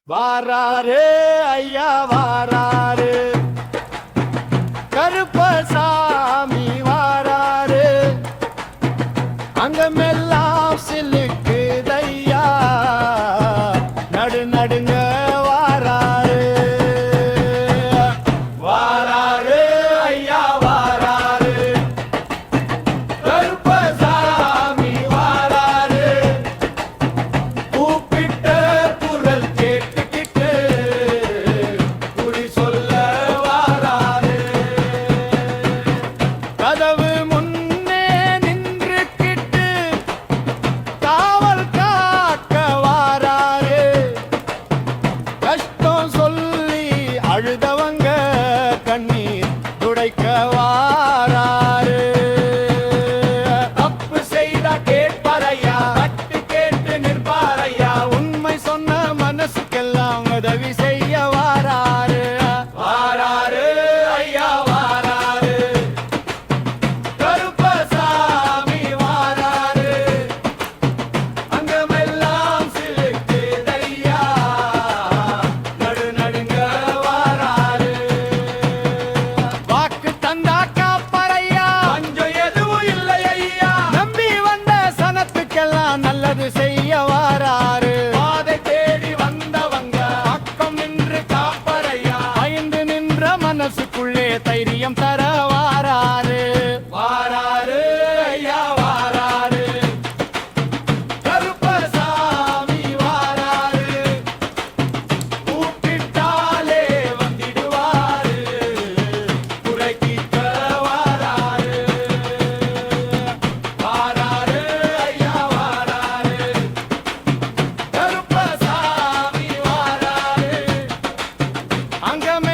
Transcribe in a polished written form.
வாராரு ஐயா வாராரு, கருப்பசாமி வாராரு, அங்கமெல்லாம் சிலுக்குதையா, நடு நடுங்க வாராரு. வாராரு ஐயா வாராரு, கருப்பசாமி வாராரு, கூப்பிட்ட குரல் கேட்டுக்கிட்டு குறி சொல்ல வாராரு. கதவு முன்னே நின்றுக்கிட்டு காவல் காக்க வாராரு. கஷ்டம் சொல்லி அழுதவங்க கண்ணீர் துடைக்க வாராரு. தப்பு செய்தா கேட்பாரையா, தட்டு கேட்டு நிற்பாரையா, உண்மை சொன்ன மனசுக்கெல்லாம் உதவி செய்ய வாராரு. வாராரு ஐயா வாராரு, கருப்பசாமி வாராரு, அங்கமெல்லாம் சிலுக்குதையா, நடு நடுங்க வாராரு. வாக்கு தந்தா காப்பரையா, பஞ்சம் எதுவும் இல்லை ஐயா, நம்பி வந்த சனத்துக்கெல்லாம் நல்லது செய்ய வாராரு. பாதை தேடி வந்தவங்க பக்கம் நின்று காப்பரையா, பயந்து நின்ற மனசுக்குள்ளே தைரியம் தர வாராரு. வாராரு ஐயா வாராரு, கருப்பசாமி வாராரு, கூப்பிட்டாலே வந்திடுவாரு, குறை தீர்க்க வாராரு. வாராரு ஐயா வாராரு, கருப்பசாமி வாராரு, அங்கமே